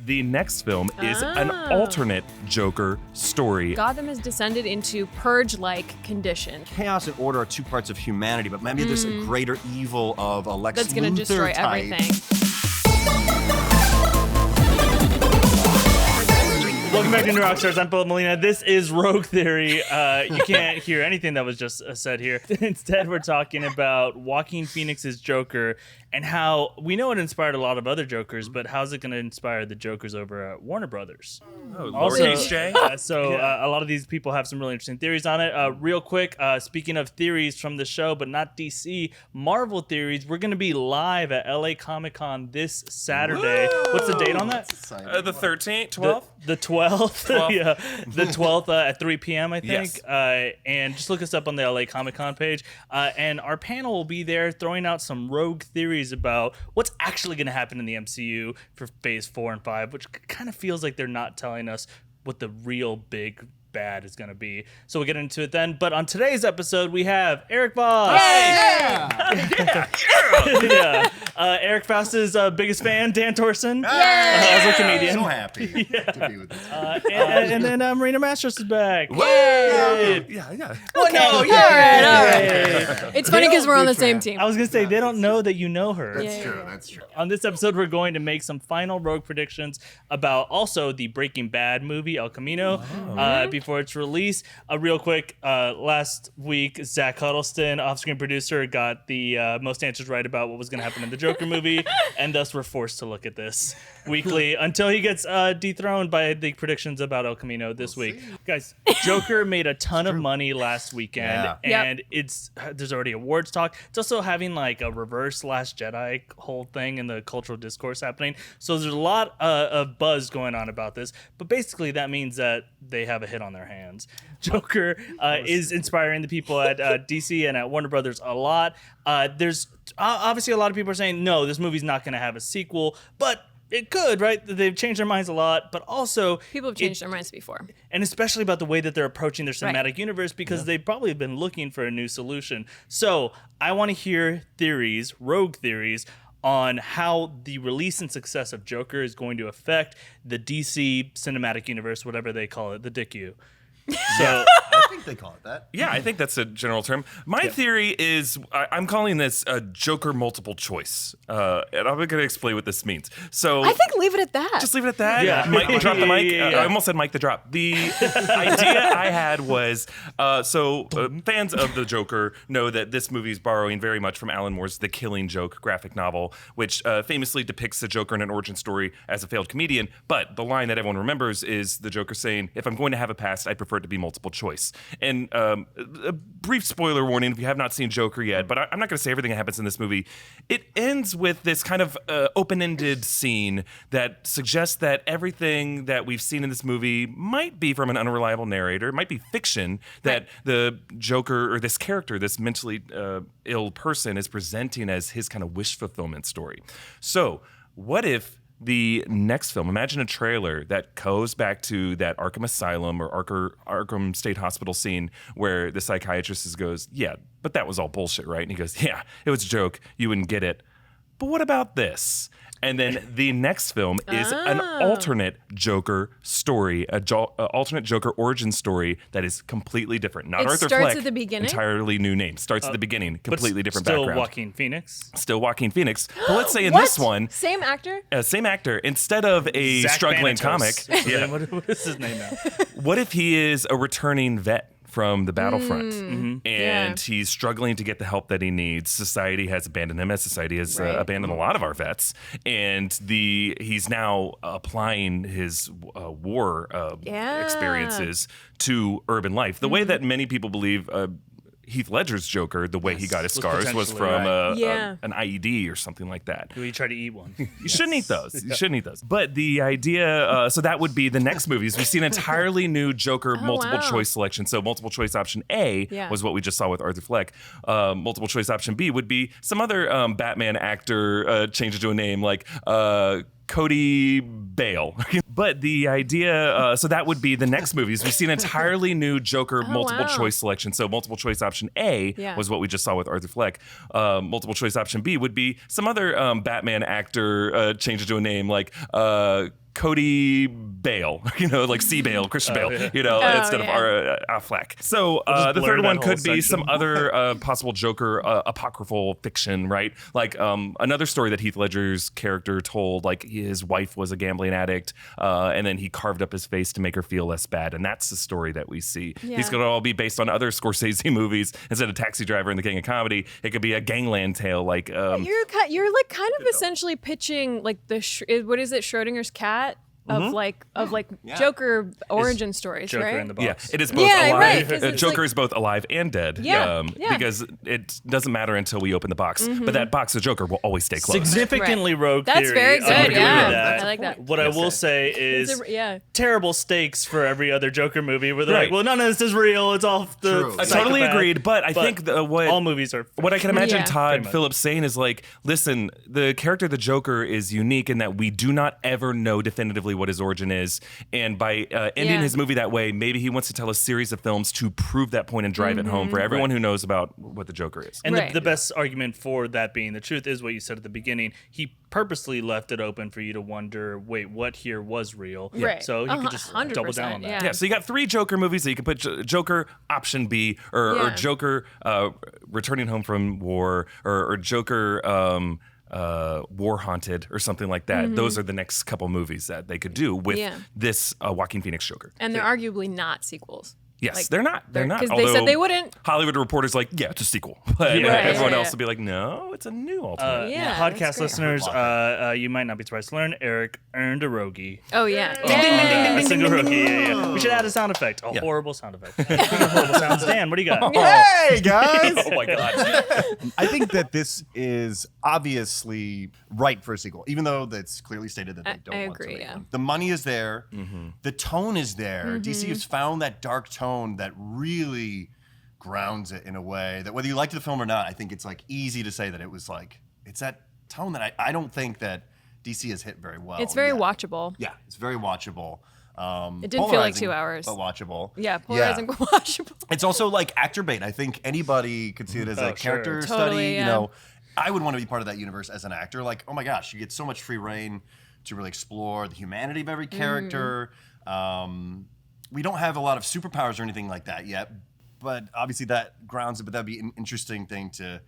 the next film is an alternate Joker story. Gotham has descended into purge-like condition. Chaos and order are two parts of humanity, but maybe there's a greater evil of a Lex That's going to destroy type. everything. Welcome back to New Rockstars. I'm Filup Molina. This is Rogue Theory. You can't hear anything that was just said here. Instead, we're talking about Joaquin Phoenix's Joker and how we know it inspired a lot of other Jokers, but how's it going to inspire the Jokers over at Warner Brothers? Oh, Also, Lord Jay. a lot of these people have some really interesting theories on it. Real quick, speaking of theories from the show, but not DC, Marvel theories, we're going to be live at LA Comic-Con this Saturday. Woo! What's the date on that? The 13th, 12th? The 12th. Yeah, the 12th at 3 p.m., I think. Yes. And just look us up on the LA Comic-Con page. And our panel will be there throwing out some rogue theories about what's actually going to happen in the MCU for Phase 4 and 5, which kind of feels like they're not telling us what the real big bad is going to be. So we'll get into it then. But on today's episode, we have Erik Voss. Yeah. Erik Voss's biggest fan, Dan Torson. As a comedian. So happy to be with this. And then Marina Mastros is back. Yeah. All right. It's funny because we're on the same team. I was going to say, they don't know that you know her. That's true. On this episode, we're going to make some final rogue predictions about also the Breaking Bad movie, El Camino, before its release. Real quick, last week, Zach Huddleston, off-screen producer, got the most answers right about what was going to happen in the Joker movie, and thus we're forced to look at this weekly until he gets dethroned by the predictions about El Camino this week. Guys, Joker made a ton of money last weekend, and there's already awards talk. It's also having like a reverse Last Jedi whole thing in the cultural discourse happening. So there's a lot of buzz going on about this, but basically that means that they have a hit on their hands. Joker is inspiring the people at DC and at Warner Brothers a lot. There's obviously a lot of people are saying, no, this movie's not going to have a sequel, but it could, right? They've changed their minds a lot, but also People have changed their minds before. And especially about the way that they're approaching their cinematic universe, because they've probably been looking for a new solution. So I want to hear theories, rogue theories, on how the release and success of Joker is going to affect the DC cinematic universe, whatever they call it, the DICU. So I think they call it that. Yeah, I think that's a general term. My theory is, I'm calling this a Joker multiple choice. And I'm going to explain what this means. So I think leave it at that. Just leave it at that? Yeah. Mike, drop the mic. I almost said Mike the drop. The idea I had was, fans of the Joker know that this movie is borrowing very much from Alan Moore's The Killing Joke graphic novel, which famously depicts the Joker in an origin story as a failed comedian. But the line that everyone remembers is the Joker saying, if I'm going to have a past, I prefer it to be multiple choice. And a brief spoiler warning if you have not seen Joker yet, but I'm not going to say everything that happens in this movie. It ends with this kind of open-ended scene that suggests that everything that we've seen in this movie might be from an unreliable narrator, might be fiction, that the Joker, or this character, this mentally ill person, is presenting as his kind of wish fulfillment story. So what if the next film, imagine a trailer that goes back to that Arkham Asylum or Arkham State Hospital scene where the psychiatrist goes, yeah, but that was all bullshit, right? And he goes, yeah, it was a joke. You wouldn't get it. But what about this? And then the next film is an alternate Joker story, alternate Joker origin story that is completely different. Not Arthur starts Fleck, at the beginning? entirely new name. Starts at the beginning, completely different still background. Joaquin Phoenix. Still Joaquin Phoenix. But let's say in What? this one, Same actor? same actor, instead of a Zach struggling Banitos. comic, Yeah. What is his name now? what if he is a returning vet from the battlefront Mm-hmm. and he's struggling to get the help that he needs? Society has abandoned him, as society has abandoned a lot of our vets, and he's now applying his war experiences to urban life. The way that many people believe Heath Ledger's Joker, the way he got his scars, was from an IED or something like that. Do we try to eat one? You shouldn't eat those. You shouldn't eat those. But the idea, so that would be the next movies. We see an entirely new Joker multiple choice selection. So multiple choice option A was what we just saw with Arthur Fleck. Multiple choice option B would be some other Batman actor change it to a name like Cody Bale. But the idea, so that would be the next movies. We see an entirely new Joker multiple choice selection. So multiple choice option A was what we just saw with Arthur Fleck. Multiple choice option B would be some other Batman actor change it to a name like Cody Bale, like C. Bale, Christian Bale, instead of Affleck. So the third one could be some other possible Joker apocryphal fiction, right? Like another story that Heath Ledger's character told, like his wife was a gambling addict, and then he carved up his face to make her feel less bad, and that's the story that we see. Yeah. These could all be based on other Scorsese movies. Instead of Taxi Driver and The King of Comedy, it could be a gangland tale, like. You're like kind of essentially pitching like what is it, Schrodinger's cat of Joker origin stories, Joker right? in the box. Yeah, it is both Yeah, alive. right, 'cause it's Joker like- is both alive and dead. Yeah, yeah. Because it doesn't matter until we open the box. But that box of Joker will always stay closed. Significantly rogue That's theory. very I good. agree Yeah, with that. I like that. What I will say is Yeah. terrible stakes for every other Joker movie where they're Right. like, well, none of this is real. It's all the True. I totally psychopath. agreed, but I think all movies are. what I can imagine Yeah. Todd Pretty much. Phillips saying is like, listen, the character of the Joker is unique in that we do not ever know definitively what his origin is, and by ending Yeah. his movie that way, maybe he wants to tell a series of films to prove that point and drive it home for everyone who knows about what the Joker is. And Right. the best argument for that being the truth is what you said at the beginning. He purposely left it open for you to wonder, wait, what here was real? Right. So you could just 100%, double down on that. yeah. Yeah, so you got 3 Joker movies that you can put Joker option B or Yeah. Joker returning home from war or Joker War Haunted or something like that. Those are the next couple movies that they could do with Yeah. this Joaquin Phoenix Joker. And they're arguably not sequels. Yes, Like, they're not. They're not. because they said Although they wouldn't. Hollywood Reporter's like, yeah, it's a sequel. But Yeah. Right, everyone yeah, else yeah. will be like, no, it's a new alternative. Yeah, Podcast that's great. listeners, you might not be surprised to learn Eric earned a Rogie. Oh yeah. A single rookie. Yeah. We should add a sound effect. A horrible sound effect. Speaking of horrible sounds, Dan, what do you got? Hey guys! Oh my God. I think that this is obviously right for a sequel, even though that's clearly stated that they don't I want agree, to make yeah. one. The money is there, the tone is there. DC has found that dark tone that really grounds it in a way that whether you liked the film or not, I think it's like easy to say that it was like it's that tone that I don't think that DC has hit very well. It's very yet. watchable. Yeah, it's very watchable. It didn't feel like Polarizing, 2 hours. but watchable. Yeah, polarizing, but watchable. It's also like actor bait. I think anybody could see it as a Oh, sure. character study. Totally, yeah. I would want to be part of that universe as an actor. Like, oh my gosh, you get so much free reign to really explore the humanity of every character. We don't have a lot of superpowers or anything like that yet, but obviously that grounds it. But that'd be an interesting thing to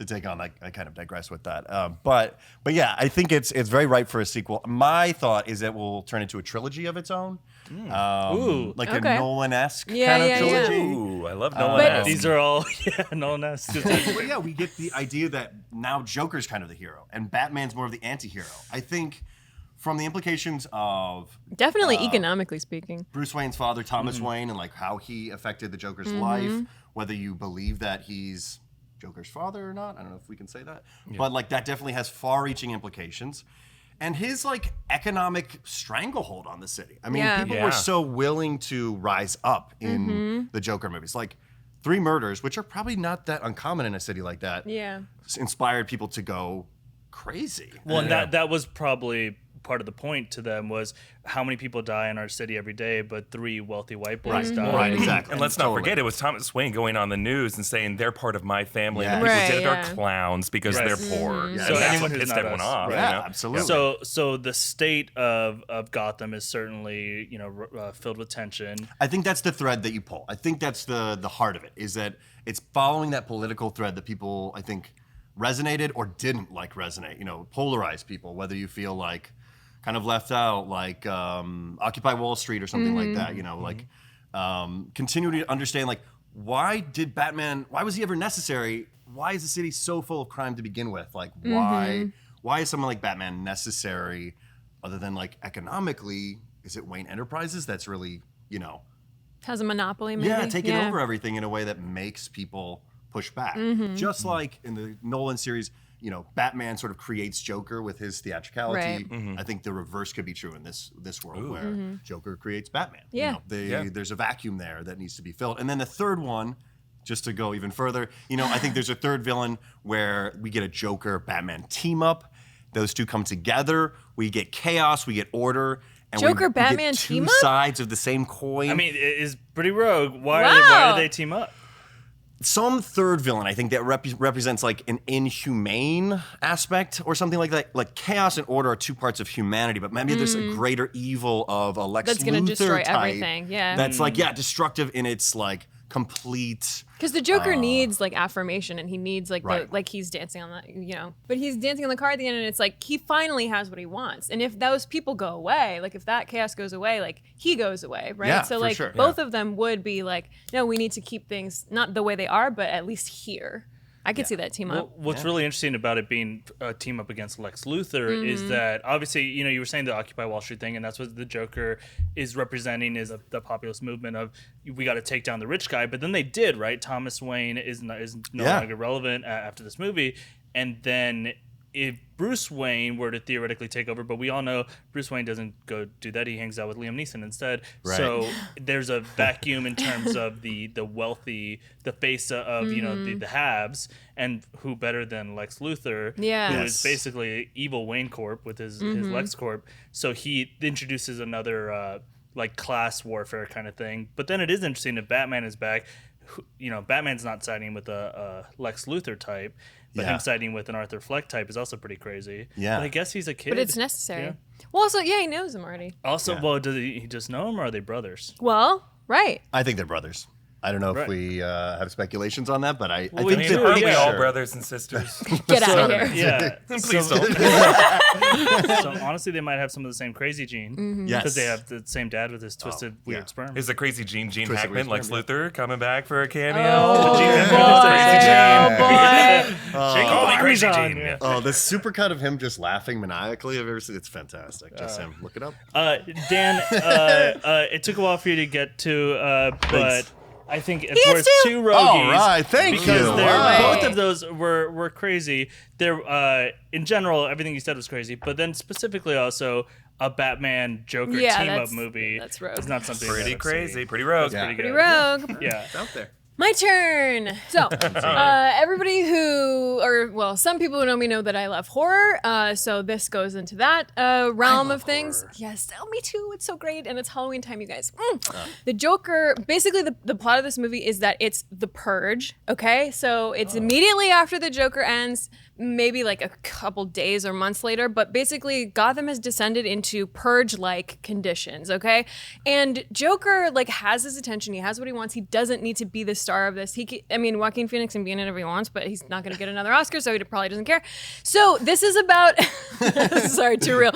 take on. I kind of digress with that. But yeah, I think it's very ripe for a sequel. My thought is that we'll turn into a trilogy of its own. Ooh. Like Okay. a Nolan-esque Yeah, kind of yeah, yeah. trilogy. Ooh, I love Nolan. But- Esque. These are all, Nolan-esque. But yeah, we get the idea that now Joker's kind of the hero and Batman's more of the anti-hero. I think from the implications of Definitely economically speaking. Bruce Wayne's father, Thomas Wayne, and like how he affected the Joker's life, whether you believe that he's Joker's father or not, I don't know if we can say that, but like that definitely has far-reaching implications. And his like economic stranglehold on the city. I mean, Yeah. people Yeah. were so willing to rise up in the Joker movies. Like 3 murders, which are probably not that uncommon in a city like that, Yeah. inspired people to go crazy. Well, and that was probably part of the point to them was how many people die in our city every day, but 3 wealthy white boys die. Right, exactly. And let's not forget, it was Thomas Wayne going on the news and saying they're part of my family. Yeah. And the people Right, did it yeah. are clowns because Right. they're poor. Yeah, So so that's anyone what who's pissed not everyone us. off. Yeah, you know? absolutely. So the state of Gotham is certainly filled with tension. I think that's the thread that you pull. I think that's the heart of it, is that it's following that political thread that people, I think, resonated or didn't like resonate, polarized people, whether you feel like kind of left out, like Occupy Wall Street or something like that, continue to understand, like, why was he ever necessary? Why is the city so full of crime to begin with? Like, why is someone like Batman necessary other than like economically? Is it Wayne Enterprises that's really, Has a monopoly, maybe. taking over everything in a way that makes people push back? Just like in the Nolan series, Batman sort of creates Joker with his theatricality. Right. I think the reverse could be true in this world where Joker creates Batman. Yeah. There's a vacuum there that needs to be filled. And then the third one, just to go even further, I think there's a third villain where we get a Joker Batman team up. Those two come together. We get chaos. We get order. And we Joker Batman get two team up? sides of the same coin. I mean, it is pretty rogue. Why Wow. do they team up? some third villain, I think, that represents like an inhumane aspect or something like that. Like chaos and order are two parts of humanity, but maybe there's a greater evil of a Lex That's gonna Luthor destroy type everything, yeah. That's like, destructive in its like complete. Because the Joker needs like affirmation, and he needs like Right. like he's dancing on the but he's dancing on the car at the end, and it's like he finally has what he wants. And if those people go away, like if that chaos goes away, like he goes away, right? Yeah, so for like sure. both of them would be like, no, we need to keep things not the way they are, but at least here. I could see that team up. What's really interesting about it being a team up against Lex Luthor is that obviously, you were saying the Occupy Wall Street thing, and that's what the Joker is representing is the populist movement of we got to take down the rich guy. But then they did, right? Thomas Wayne is no longer relevant after this movie, and then if Bruce Wayne were to theoretically take over, but we all know Bruce Wayne doesn't go do that. He hangs out with Liam Neeson instead. Right. So there's a vacuum in terms of the wealthy, the face of the haves, and who better than Lex Luthor, Yeah. who Yes. is basically evil Wayne Corp with his Lex Corp. So he introduces another like class warfare kind of thing. But then it is interesting that Batman is back. Batman's not siding with a Lex Luthor type. But Yeah. him siding with an Arthur Fleck type is also pretty crazy. Yeah. But I guess he's a kid. But it's necessary. Yeah. Well, also, he knows him already. Also, well, does he just know him, or are they brothers? Well, right. I think they're brothers. I don't know Right. if we have speculations on that, but I we think do, they're Aren't pretty we all sure. brothers and sisters? Get out of here. Yeah. Please so, don't. so honestly, they might have some of the same crazy gene. Yes. Because they have the same dad with his twisted, weird yeah. sperm. Is the crazy Gene Twisted Hackman, weird Lex sperm, Luthor, coming back for a cameo? Oh, Gene boy. Hackman, Oh, boy. Call me crazy Parmesan, Gene. yeah. Oh, the supercut of him just laughing maniacally. I've ever seen. It's fantastic. Just him. Look it up. Dan, it took a while for you to get to, but Thanks. I think it's has worth two. two Rogies. All right, thank because you. they're- both Wow. of those were crazy. They're in general, everything you said was crazy, but then specifically also a Batman Joker Yeah, team up that's- movie. that's rogue. It's not something Pretty I've crazy, seen. pretty rogue. Yeah. Pretty Pretty good. rogue. Yeah. It's out there. My turn. So, everybody some people who know me know that I love horror. So this goes into that realm of things. horror. Yes, me too. It's so great, and it's Halloween time, you guys. The Joker. Basically, the plot of this movie is that it's the Purge. Okay, so it's immediately after the Joker ends. Maybe like a couple days or months later, but basically Gotham has descended into purge-like conditions, okay? And Joker like has his attention, he has what he wants, he doesn't need to be the star of this. Joaquin Phoenix can be in it if he wants, but he's not gonna get another Oscar, so he probably doesn't care. So this is about, sorry, too real.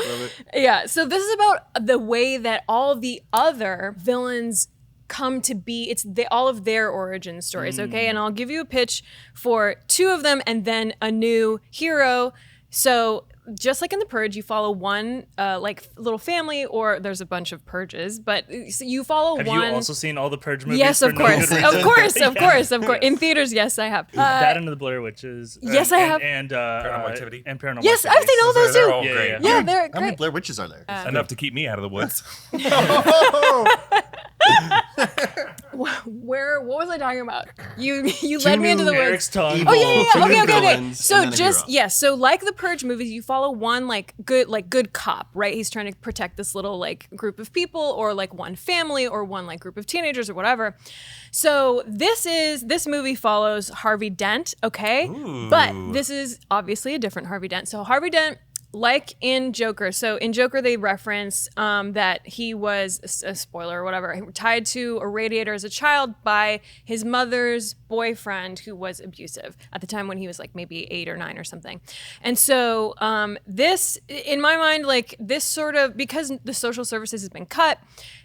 Yeah, so this is about the way that all the other villains come to be. All of their origin stories, okay? And I'll give you a pitch for two of them and then a new hero. So just like in The Purge, you follow one like little family, or there's a bunch of purges, but so you follow Have one. you also seen all the Purge movies? Yes, for of no course. good Of reason? course. Yeah. In theaters, yes, I have. That and the Blair Witches. Yes, I have. And Paranormal Activity. And Paranormal Yes, Activity. I've seen all those They're too. all Yeah, great. yeah. Yeah, they're How many great. Blair Witches are there? Enough to keep me out of the woods. What was I talking about? You led me into the woods. Eric's tongue. Oh yeah. Two Okay. villains, So and then a just hero. so like the Purge movies, you follow one good cop, right? He's trying to protect this little like group of people, or like one family, or one like group of teenagers, or whatever. So this movie follows Harvey Dent, okay? But this is obviously a different Harvey Dent. So Harvey Dent, like in Joker. So in Joker, they reference that he was, a spoiler or whatever, tied to a radiator as a child by his mother's boyfriend, who was abusive at the time when he was like maybe 8 or 9 or something. And so this, in my mind, like this sort of, because the social services has been cut,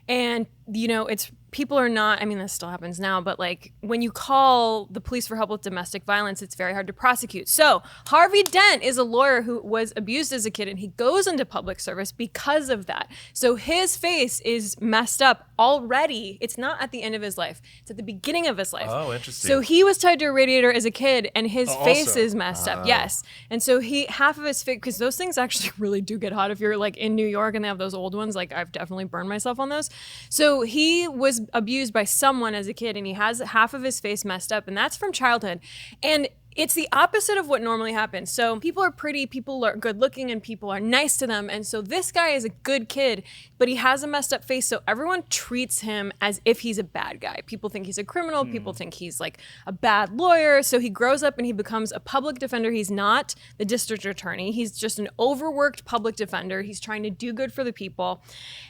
and it's people are not, I mean, this still happens now, but like when you call the police for help with domestic violence, it's very hard to prosecute. So Harvey Dent is a lawyer who was abused as a kid, and he goes into public service because of that. So his face is messed up already. It's not at the end of his life. It's at the beginning of his life. Oh, interesting. So he was tied to a radiator as a kid, and his face also. is messed up. Yes. And so half of his face, because those things actually really do get hot if you're like in New York and they have those old ones. Like I've definitely burned myself on those. So he was abused by someone as a kid, and he has half of his face messed up, and that's from childhood. And It's the opposite of what normally happens. So people are pretty, people are good looking, and people are nice to them. And so this guy is a good kid, but he has a messed up face. So everyone treats him as if he's a bad guy. People think he's a criminal. People think he's like a bad lawyer. So he grows up and he becomes a public defender. He's not the district attorney. He's just an overworked public defender. He's trying to do good for the people.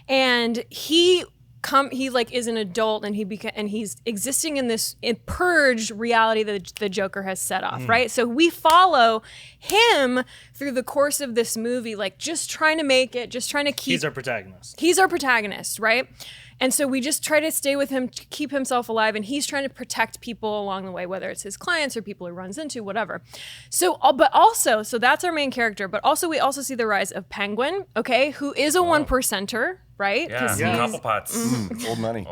And he like is an adult, and he's existing in this purged reality that the Joker has set off, right? So we follow him through the course of this movie, like just trying to make it, just trying to keep. He's our protagonist. He's our protagonist, right? And so we just try to stay with him to keep himself alive, and he's trying to protect people along the way, whether it's his clients or people he runs into, whatever. So, but also, so that's our main character, but also we also see the rise of Penguin, okay, who is a 1%er, right? Yeah, Cobblepots. Old money.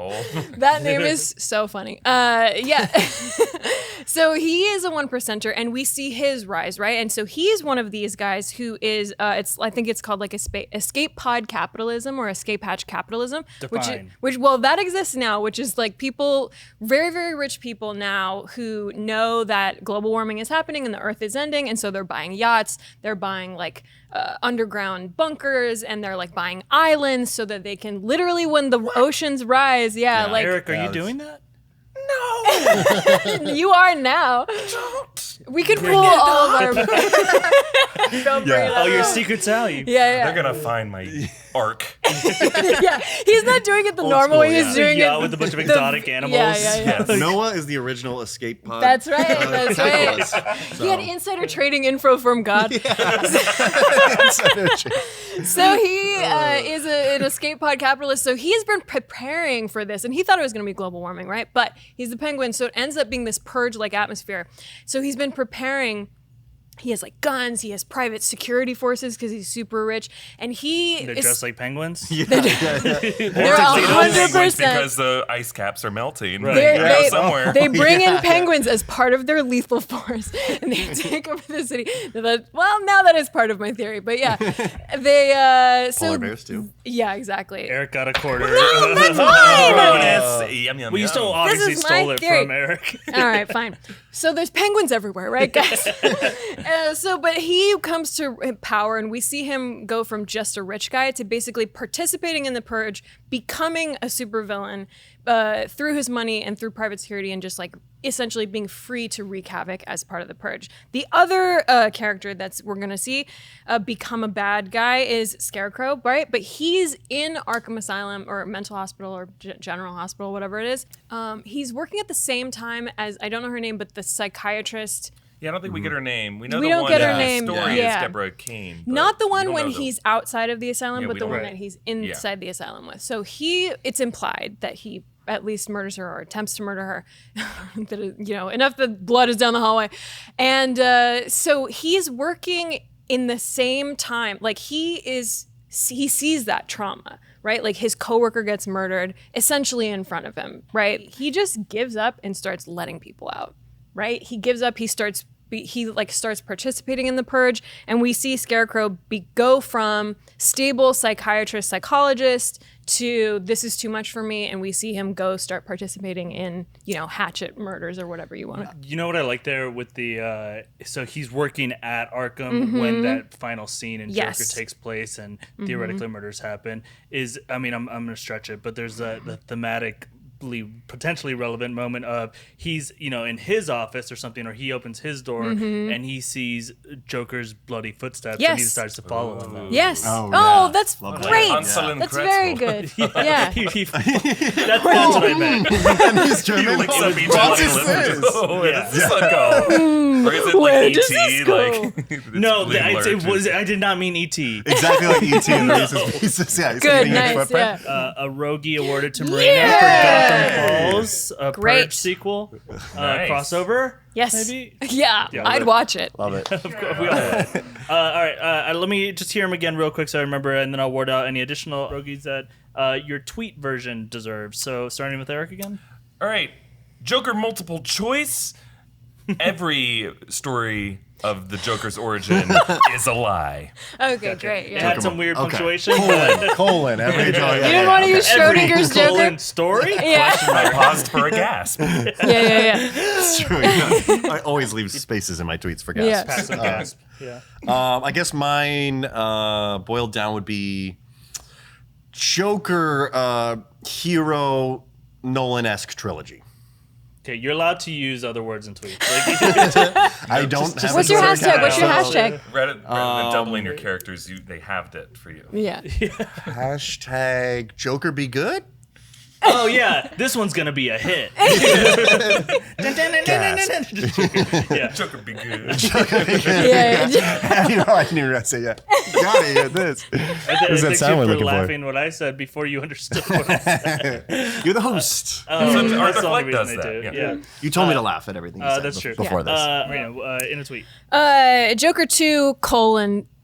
That name is so funny. Yeah. So he is a 1%er, and we see his rise, right? And so he's one of these guys who is, I think it's called like escape pod capitalism or escape hatch capitalism, Define. which that exists now, which is like people, very, very rich people now who know that global warming is happening and the earth is ending. And so they're buying yachts, they're buying like underground bunkers, and they're like buying islands so that they can literally, when the oceans rise, like Eric, are you doing that? No. you are now. Don't. We could pull all of our. Don't bring it up. Oh, your secret's out. Yeah. They're gonna find my arc. Yeah, he's not doing it the normal way. He's doing it with a bunch of exotic animals. Yeah. Noah is the original escape pod. That's right. That's right. capitalist. He had insider trading info from God. So he is an escape pod capitalist. So he's been preparing for this, and he thought it was going to be global warming, right? But he's the Penguin, so it ends up being this purge-like atmosphere. So he's been preparing. He has like guns. He has private security forces because he's super rich, and They're dressed like penguins. They're Penguins 100%. because the ice caps are melting. Right. Somewhere. They bring in penguins as part of their lethal force, and they take over the city. Well, now that is part of my theory, but yeah, they Polar bears too. Yeah, exactly. Eric got a quarter. No, that's mine. Bonus. Yum, yum, Well, you yum. still obviously is my stole it theory. from Eric. All right, fine. So there's penguins everywhere, right, guys? But he comes to power, and we see him go from just a rich guy to basically participating in the purge, becoming a supervillain through his money and through private security, and just like essentially being free to wreak havoc as part of the purge. The other character we're gonna see become a bad guy is Scarecrow, right? But he's in Arkham Asylum or mental hospital or general hospital, whatever it is. He's working at the same time as, I don't know her name, but the psychiatrist. Yeah, I don't think we get her name. We know We the don't one get in her the name. story Yeah. is Deborah Kane. but Not the we one don't when know the- he's outside of the asylum, Yeah, but we the don't- one Right. that he's inside the asylum with. So it's implied that he at least murders her or attempts to murder her. That enough that blood is down the hallway. And so he's working in the same time. Like he sees that trauma, right? Like his coworker gets murdered essentially in front of him, right? He just gives up and starts letting people out, right? He gives up, he starts participating in the purge, and we see Scarecrow go from stable psychiatrist, psychologist to this is too much for me, and we see him start participating in, hatchet murders or whatever you want to. You know what I like there with the so he's working at Arkham when that final scene in Yes. Joker takes place and theoretically murders happen is, I mean, I'm gonna stretch it, but there's the thematic potentially relevant moment of he's in his office or something, or he opens his door and he sees Joker's bloody footsteps and he Yes. starts to follow him. Yes. Oh, Oh, yeah. that's Love that. great. Hansel and That's Gretel. very good. Yeah. That's what I meant. And he's German. Like Oh, some beach what like is liver. this? Oh, where does this one go? Or is it Where like does E.T.? this go? Like, it's No, really it was. allergic. I did not mean E.T. Exactly like E.T. in the Reese's Pieces. Yeah, he's Good, eating a nice, footprint. yeah. A Rogie awarded to Marina Yeah! for Gotham Falls, a Great. Purge sequel, Nice. crossover. Yes. Maybe. Yeah, I'd watch it. Love it. Of course, we all would. All right, let me just hear him again real quick so I remember, and then I'll ward out any additional Rogies that your tweet version deserves. So starting with Eric again. All right, Joker multiple choice. Every story of the Joker's origin is a lie. Okay, great. It Yeah. had some weird Okay. punctuation. colon. Every You didn't want to use Every Schrodinger's colon Joker? story? Yeah. I paused for a gasp. Yeah. It's true. Yeah. I always leave spaces in my tweets for Yeah. gasps. Passive gasp. Yeah. I guess mine boiled down would be Joker hero Nolan-esque trilogy. Okay, you're allowed to use other words in tweets. I don't have What's a your Twitter hashtag? What's your account. hashtag? Rather than doubling your characters, they halved it for you. Yeah. Hashtag Joker be good? Oh yeah, this one's gonna be a hit. Yeah. Joker be good. Yeah. You know, I didn't even say yeah. Got it. Yeah, this. I Does that think sound you we're were looking for? laughing what I said before you understood what I said. You're the host. Sometimes That's Arthur the only Fleck does reason I that. do. Yeah. Yeah. You told me to laugh at everything you said That's true. before this. Marina, in a tweet. Joker 2 :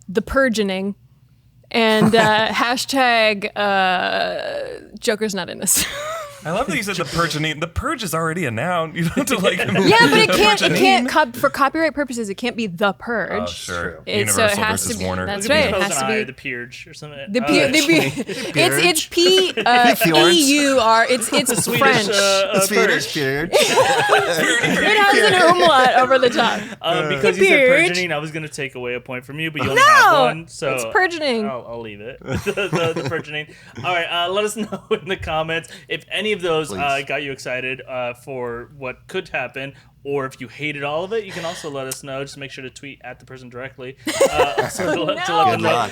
the purgeoning, and hashtag Joker's not in this. I love that you said the purgening. The purge is already a noun. You don't have to like. Yeah, but it can't. For copyright purposes, it can't be the purge. Oh, sure. So it Universal has versus to be. Warner. That's Maybe right. It suppose has an to I, be. the Peerage or something. It's P-E-U-R. It's French. Swedish period. It has an umlaut over the top. Because you said Peerage. purgening, I was going to take away a point from you, but you only have one, so it's purgening. I'll leave it. the purgening. All right, let us know in the comments if any of those got you excited for what could happen, or if you hated all of it. You can also let us know. Just make sure to tweet at the person directly. Also to let them know.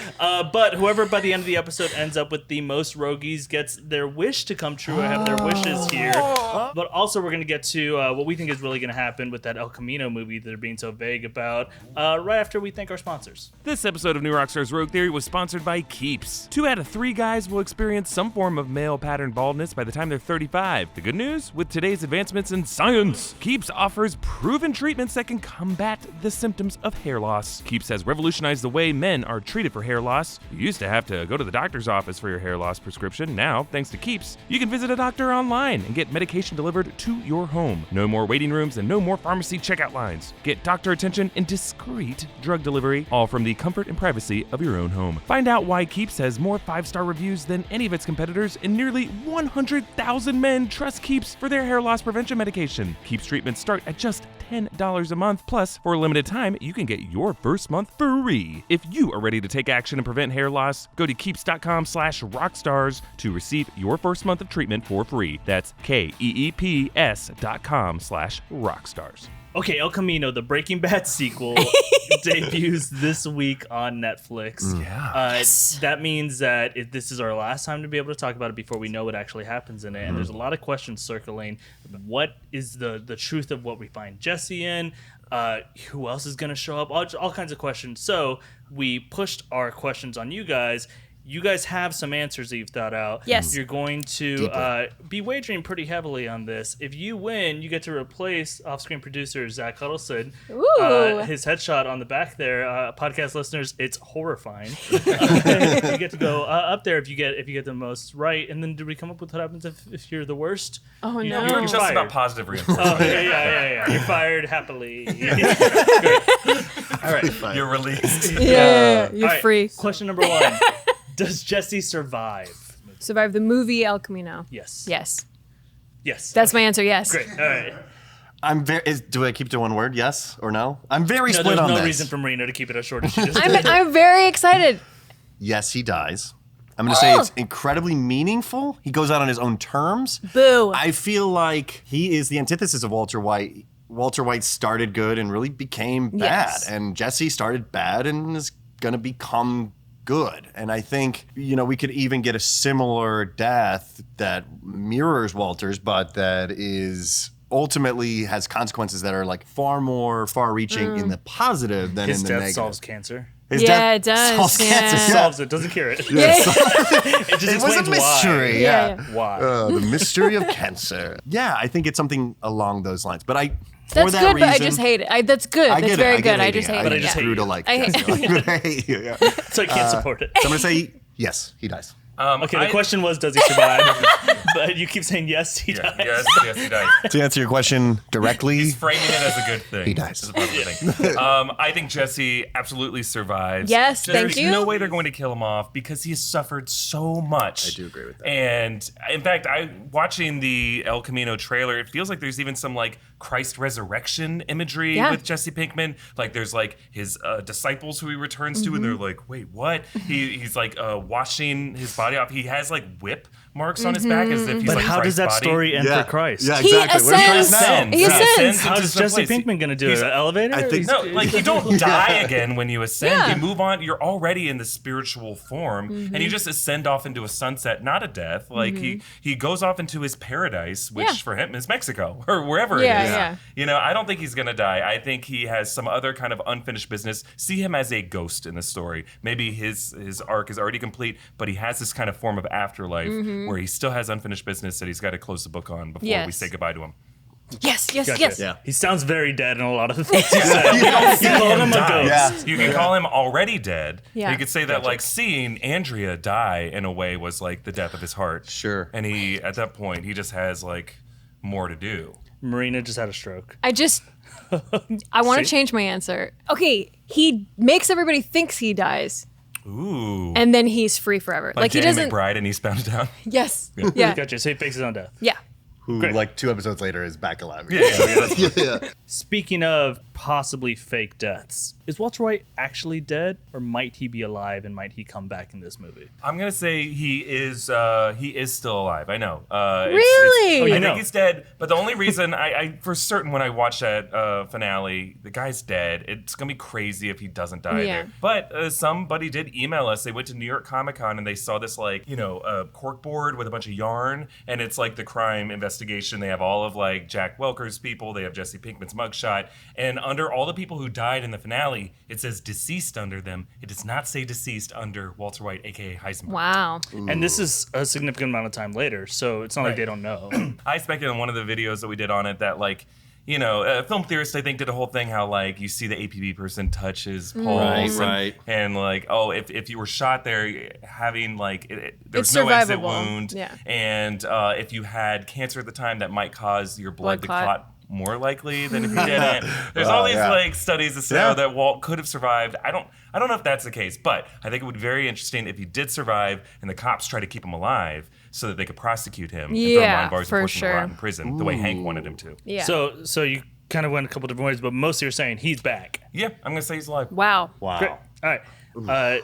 But whoever by the end of the episode ends up with the most rogies gets their wish to come true. I have their wishes here. But also we're going to get to what we think is really going to happen with that El Camino movie that they're being so vague about right after we thank our sponsors. This episode of New Rockstars Rogue Theory was sponsored by Keeps. 2 out of 3 guys will experience some form of male pattern baldness by the time they're 35. The good news? With today's advancements in science, Keeps offers proven treatments that can combat the symptoms of hair loss. Keeps has revolutionized the way men are treated for hair loss. You used to have to go to the doctor's office for your hair loss prescription. Now, thanks to Keeps, you can visit a doctor online and get medication delivered to your home. No more waiting rooms and no more pharmacy checkout lines. Get doctor attention and discreet drug delivery, all from the comfort and privacy of your own home. Find out why Keeps has more 5-star reviews than any of its competitors, and nearly 100,000 men trust Keeps for their hair loss prevention medication. Keeps treatments start at just $10 a month. Plus, for a limited time, you can get your first month free. If you are ready to take action and prevent hair loss, go to keeps.com/rockstars to receive your first month of treatment for free. That's KEEPS.com/rockstars. Okay, El Camino, the Breaking Bad sequel, debuts this week on Netflix. That means that this is our last time to be able to talk about it before we know what actually happens in it. And there's a lot of questions circling. What is the truth of what we find Jesse in? Who else is going to show up? All kinds of questions. So we pushed our questions on you guys. You guys have some answers that you've thought out. Yes. You're going to be wagering pretty heavily on this. If you win, you get to replace off-screen producer Zach Huddleston. Ooh. His headshot on the back there. Podcast listeners, it's horrifying. You get to go up there if you get the most right. And then did we come up with what happens if you're the worst? Oh, no. You're You're just fired. about positive reinforcement. Oh, yeah. You're fired happily. All right. You're released. Yeah, you're All right, free. Question number 1. Does Jesse survive? Survive the movie El Camino. Yes. Yes. Yes. That's my answer. Yes. Great. All right. I'm very. Do I keep to one word? Yes or no? I'm very No, split there's on no this. reason for Marina to keep it as short as she just did. I'm very excited. Yes, he dies. I'm going to say it's incredibly meaningful. He goes out on his own terms. Boo. I feel like he is the antithesis of Walter White. Walter White started good and really became bad. Yes. And Jesse started bad and is going to become good. And I think, we could even get a similar death that mirrors Walter's, but that is ultimately has consequences that are like far more far-reaching in the positive than His in the death negative. solves cancer. His Yeah, death it does. solves Yeah. cancer. Yeah. Solves it, doesn't cure it. Yeah. It just It was a explains mystery. why. Yeah. Why? The mystery of cancer. Yeah, I think it's something along those lines. But for That's that good, reason, but I just hate it. That's good. I That's get very it. I get good. I hating just it. hate I it. just Yeah. grew to like I Jesse. hate- I hate you, yeah. So I can't support it. So I'm gonna say yes, he dies. Okay, the question was, does he survive? But you keep saying yes, he dies. Yes, he dies. To answer your question directly, He's framing it as a good thing. He dies. As a positive thing. I think Jesse absolutely survives. Yes, There's thank you. no way they're going to kill him off because he has suffered so much. I do agree with that. And in fact, watching the El Camino trailer, it feels like there's even some like Christ resurrection imagery Yeah. with Jesse Pinkman. Like there's like his disciples who he returns to, and they're like, wait, what? He's like washing his body off. He has like whip marks on his back as if he's But like how does Christ's that body. story end Yeah. for Christ? Yeah, He exactly. Where's Christ ascends. now? He ascends. How does Jesse Pinkman going to do it? An elevator? I think- No, like you don't die again when you ascend. Yeah. You move on. You're already in the spiritual form, and you just ascend off into a sunset, not a death. Like he goes off into his paradise, which Yeah. for him is Mexico or wherever Yeah, it is. yeah. You know, I don't think he's gonna die. I think he has some other kind of unfinished business. See him as a ghost in the story. Maybe his arc is already complete, but he has this kind of form of afterlife where he still has unfinished business that he's got to close the book on before we Yes. say goodbye to him. Yes, yes, Gotcha. yes. Yeah. He sounds very dead in a lot of the things he said. You called him a Die. ghost. You can call him already dead. Yeah. You could say that like seeing Andrea die in a way was like the death of his heart. Sure. And he at that point he just has like more to do. Marina just had a stroke. I want to change my answer. Okay, he makes everybody thinks he dies, Ooh. and then he's free forever. like he Danny doesn't. McBride and Eastbound and Down. Yes. Yeah. Gotcha. So he fakes his own death. Yeah. Who, Great. like 2 episodes later, is back alive. Yeah. Speaking of possibly fake deaths, is Walter White actually dead, or might he be alive and might he come back in this movie? I'm gonna say he is still alive. I know. Really? I know. think he's dead. But the only reason I for certain when I watch that finale, the guy's dead. It's gonna be crazy if he doesn't die Yeah. there. But somebody did email us. They went to New York Comic Con and they saw this like cork board with a bunch of yarn, and it's like the crime investigation. They have all of like Jack Welker's people. They have Jesse Pinkman's mugshot, and under all the people who died in the finale, it says deceased under them. It does not say deceased under Walter White, aka Heisenberg. Wow. And this is a significant amount of time later, so it's not like they don't know. I speculated in one of the videos that we did on it that like, film theorists I think did a whole thing how like you see the APB person touch his pulse Right. and like if you were shot there having like there's It's no exit survivable. wound Yeah. and if you had cancer at the time that might cause your blood Blood to clot. clot more likely than if you didn't. There's all these yeah. like studies that say Yeah. that Walt could have survived. I don't know if that's the case, but I think it would be very interesting if he did survive and the cops try to keep him alive so that they could prosecute him and throw him Yeah, behind bars for and force him to rot sure. in prison the way Hank wanted him to. Yeah. So you kind of went a couple different ways, but mostly you're saying he's back. Yeah, I'm gonna say he's alive. Wow. Wow. Great. All right.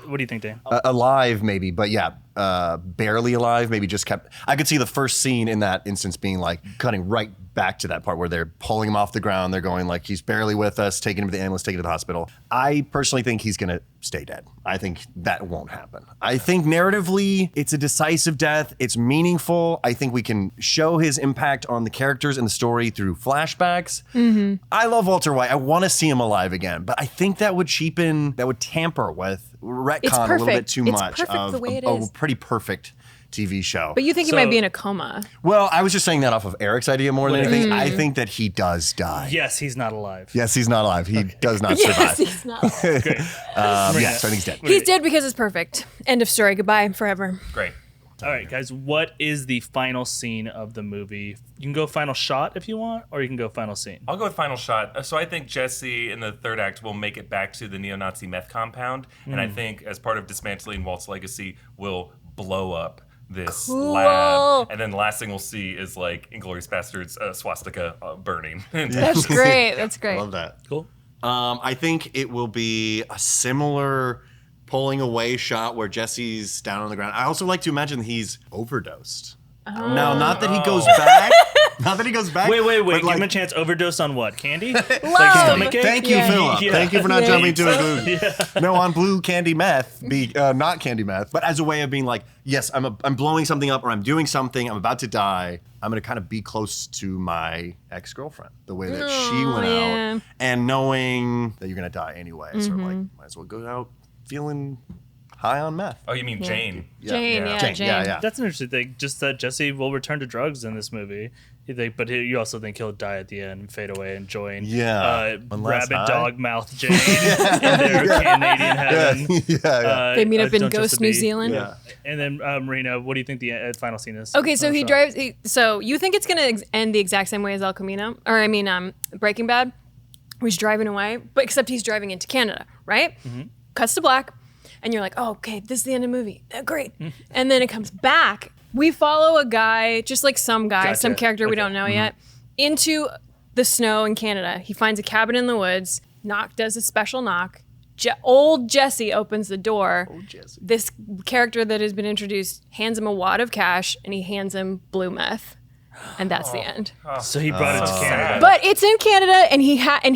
What do you think, Dan? Alive, maybe, but yeah, barely alive. Maybe just kept. I could see the first scene in that instance being like cutting right back to that part where they're pulling him off the ground. They're going like, he's barely with us, taking him to the ambulance, taking him to the hospital. I personally think he's gonna stay dead. I think that won't happen. I think narratively, it's a decisive death. It's meaningful. I think we can show his impact on the characters and the story through flashbacks. I love Walter White. I want to see him alive again, but I think that would tamper with retcon a little bit perfect. too It's much perfect of the way it a is. pretty perfect TV show. But you think he So- might be in a coma? Well, I was just saying that off of Eric's idea more than anything. I think that he does die. Yes, he's not alive. Yes, he's not alive. He does not Yes, survive. he's not. Yes, I think he's dead. He's dead because it's perfect. End of story. Goodbye forever. Great. All right, guys, what is the final scene of the movie? You can go final shot if you want, or you can go final scene. I'll go with final shot. So I think Jesse in the third act will make it back to the neo-Nazi meth compound, and I think as part of dismantling Walt's legacy, will blow up this lab, and then the last thing we'll see is like Inglourious Bastards swastika burning. That's great. That's great. Love that. Cool. I think it will be a similar pulling away shot where Jesse's down on the ground. I also like to imagine he's overdosed. Now, not that he goes back. Not that he goes back. Wait. but Give like- him a chance. Overdose on what? Candy? Love. stomachache? Thank you, Yeah. Philip. Yeah. Thank you for not Yeah. jumping to it. No, on blue candy meth, not candy meth, but as a way of being like, yes, I'm blowing something up or I'm doing something. I'm about to die. I'm going to kind of be close to my ex-girlfriend, the way that she went yeah. out, and knowing that you're going to die anyway. So like, might as well go out feeling high on meth. Oh, you mean Jane? Jane. Yeah. That's an interesting thing. Just that Jesse will return to drugs in this movie. You also think he'll die at the end and fade away and join Unless rabid high. dog mouth Jane in their Canadian heaven. They meet up in Don't Ghost Just New Be. Zealand. Yeah. And then Marina, what do you think the final scene is? Okay, so Final he shot. drives. So you think it's gonna end the exact same way as El Camino, or I mean, Breaking Bad, where he's driving away, but except he's driving into Canada, right? Cuts to black, and you're like, oh, okay, this is the end of the movie. Great. And then it comes back. We follow a guy, just like some guy, Gotcha. some character we don't know yet, into the snow in Canada. He finds a cabin in the woods. Does a special knock. Old Jesse opens the door. This character that has been introduced hands him a wad of cash, and he hands him blue meth. And that's the end. So he brought it to Canada. But it's in Canada, and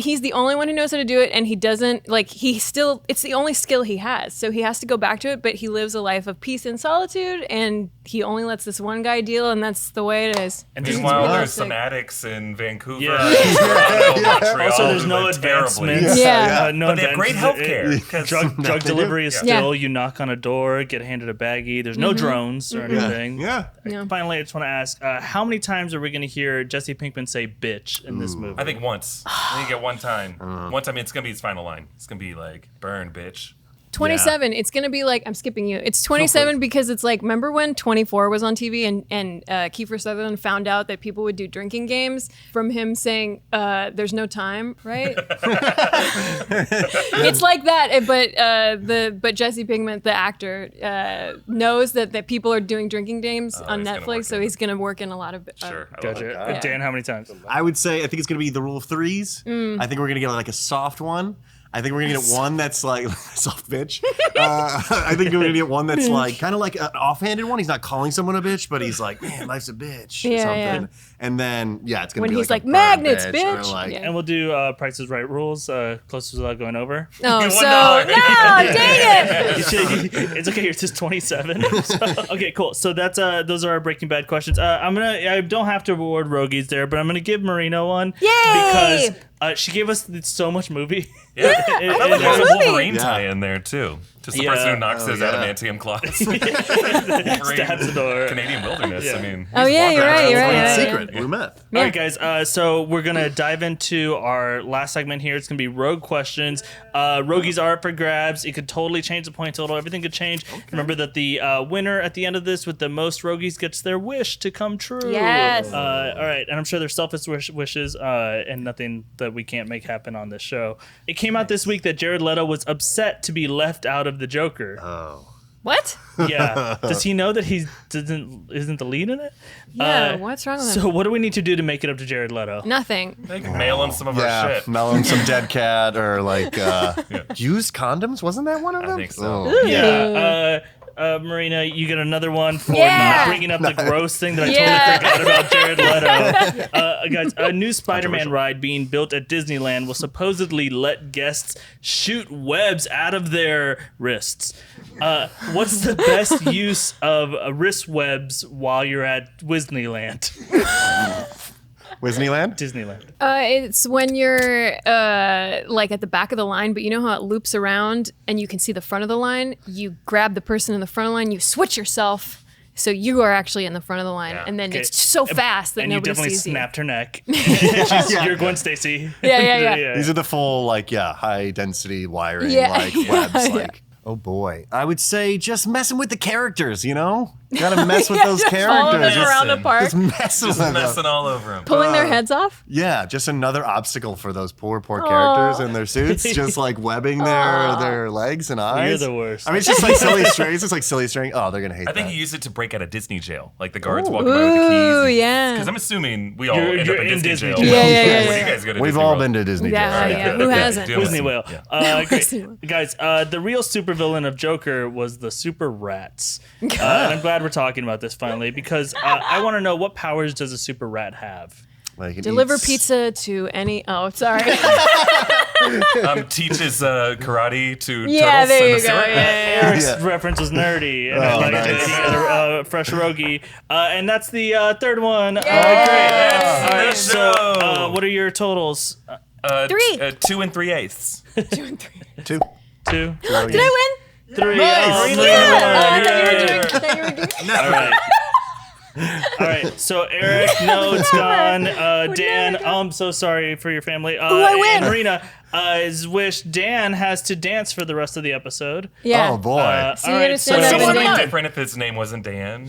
he's the only one who knows how to do it, and he doesn't it's the only skill he has. So he has to go back to it, but he lives a life of peace and solitude, and he only lets this one guy deal, and that's the way it is. And Meanwhile, really there's sick. some addicts in Vancouver, Yeah. Toronto, Montreal, Also, there's who no live terribly. advancements. Yeah. No But they have great advancements. healthcare. Drug delivery is Yeah. still, you knock on a door, get handed a baggie. There's no drones or anything. Yeah. Yeah. Finally, I just want to ask, how many times are we going to hear Jesse Pinkman say bitch in this movie? I think once. I think at one time. One time, it's gonna be his final line. It's gonna be like, "Burn, bitch." 27. It's gonna be like, I'm skipping you. It's 27 because it's like, remember when 24 was on TV and Kiefer Sutherland found out that people would do drinking games from him saying, "There's no time," right? It's like that, but Jesse Pinkman, the actor, knows that people are doing drinking games on he's gonna work Netflix, so in. he's gonna work in a lot of. Sure. I Gotcha. like that. Dan, how many times? I would say I think it's gonna be the rule of threes. I think we're gonna get like a soft one. I think we're gonna get one that's like soft bitch. I think we're gonna get one that's like kind of like an offhanded one. He's not calling someone a bitch, but he's like, "Man, life's a bitch," or Yeah, something. yeah. And then it's gonna When be he's like, like, a burn "Magnets, or bitch." like, Yeah. And we'll do Price is Right rules, closest without going over. Oh, so $1. no, dang it! It's okay. You're just 27. Okay, cool. So that's those are our Breaking Bad questions. I don't have to award Rogies there, but I'm gonna give Marina one. Yay! Because she gave us so much movie. Yeah. It- I thought it- there was a movie. Wolverine Yeah. tie in there too. Just the Yeah. person who knocks his yeah. adamantium claws. Stabs the door. Canadian wilderness. Yeah. I mean. Oh yeah, you're right. You're right. Wolverine's Yeah, secret, blue meth. All right, guys. So we're gonna dive into our last segment here. It's gonna be rogue questions. Rogies are up for grabs. It could totally change the point total. Everything could change. Remember that the winner at the end of this with the most Rogies gets their wish to come true. Yes. All right, and I'm sure there's selfish wishes and nothing that we can't make happen on this show. It came out this week that Jared Leto was upset to be left out of the Joker. What? Yeah. Does he know that he isn't the lead in it? Yeah. What's wrong with him? So what do we need to do to make it up to Jared Leto? Nothing. They can mail him some of our Yeah, shit. smell him some dead cat or like used condoms. Wasn't that one of them? I think so. Oh. Yeah. Marina, you get another one for Yeah. not bringing up the gross thing that I Yeah. totally forgot about Jared Leto. Guys, a new Spider-Man ride being built at Disneyland will supposedly let guests shoot webs out of their wrists. What's the best use of wrist webs while you're at Disneyland? Disneyland? Disneyland. It's when you're like at the back of the line, but you know how it loops around and you can see the front of the line? You grab the person in the front of the line, you switch yourself, so you are actually in the front of the line. Yeah. And then Okay. it's so fast that And you nobody definitely sees snapped her neck. You're Gwen Stacy. Yeah. These are the full high density wiring Yeah. webs Yeah. oh boy. I would say just messing with the characters, you know? Gotta mess with those Just following characters. them around the Listen. park, Just messing with Just them. messing all over him. pulling their heads off. Yeah, just another obstacle for those poor characters in their suits, just like webbing their legs and eyes. You're the worst. I mean, it's just like silly string. It's just like silly string. Oh, they're gonna hate I think that. he used it to break out of Disney jail. Like the guards walking by with the keys. Ooh, yeah. Because I'm assuming we all You're- end you're up in in Disney Disney jail. jail. Yeah. When you guys go to We've Disney all World. been to Disney Yeah, jail. yeah. Who hasn't? Deal with Disney it. Whale. Yeah. Great. Guys, the real supervillain of Joker was the Super Rats. And I'm glad we're talking about this finally because I want to know, what powers does a Super Rat have? Like it Deliver eats- pizza to any. Oh, sorry. Teaches karate to Yeah, turtles there in you the go. sewer. Yeah. Eric's Yeah. reference was nerdy, and I Oh, like nice. that he got a fresh rogie. And that's the third one. Yay! Great. All right, Let's so go. what are your totals? 3. 2 3/8. 2 and 3. Two. Two. Did I win? 3. Nice. Oh, I Marina thought won. you were doing. All right. All right, so Eric, no, it's gone. Dan, I'm so sorry for your family. I win. And Marina, is wish Dan has to dance for the rest of the episode. Yeah. Oh boy. So all you're gonna right, stand It up would and be dance. different if his name wasn't Dan.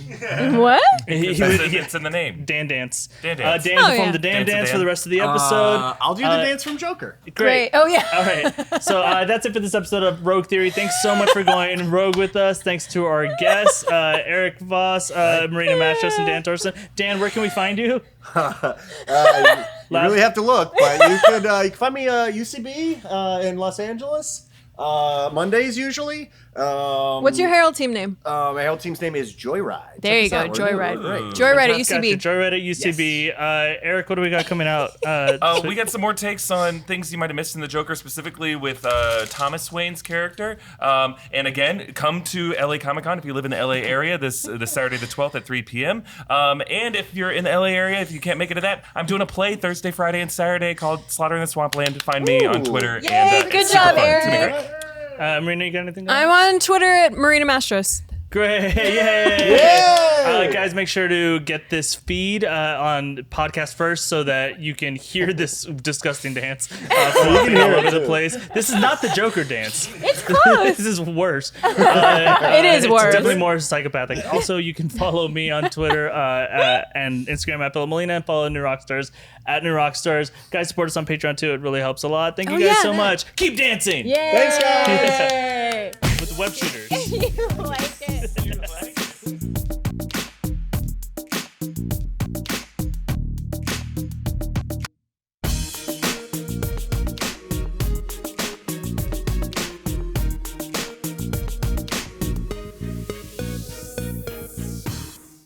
What? It's in the name. Dan dance. Dan dance. Dan Oh, performed yeah. the Dan Dance to dance for Dan. the rest of the episode. I'll do the dance from Joker. Great. Oh yeah. All right. So that's it for this episode of Rogue Theory. Thanks so much for going rogue with us. Thanks to our guests, Erik Voss, Marina Mastros, and Dan Torson. Dan, where can we find you? You really have to look, but you can find me UCB in Los Angeles. Mondays usually. What's your Herald team name? My whole team's name is Joyride. There you go, Check us out. We're Joyride. great. Joyride at Gotcha. UCB. Joyride at UCB. Eric, what do we got coming out? We got some more takes on things you might have missed in the Joker, specifically with Thomas Wayne's character. And again, come to LA Comic Con if you live in the LA area this Saturday the 12th at 3 p.m. And if you're in the LA area, if you can't make it to that, I'm doing a play Thursday, Friday, and Saturday called Slaughter in the Swampland. Find me on Twitter. Yay, and good it's super job, fun. It's gonna be Eric. great. Marina, you got anything? Going? I'm on Twitter at Marina Mastros. Great. Yay. Guys, make sure to get this feed on podcast first so that you can hear this disgusting dance flopping all over the place. This is not the Joker dance. It's close. This is worse. It is It's worse. definitely more psychopathic. Also, you can follow me on Twitter and Instagram at Filup Molina and follow New Rockstars at New Rockstars. Guys, support us on Patreon too. It really helps a lot. Thank you guys so much. Keep dancing. Yay! Thanks, guys. With the web shooters. You like it.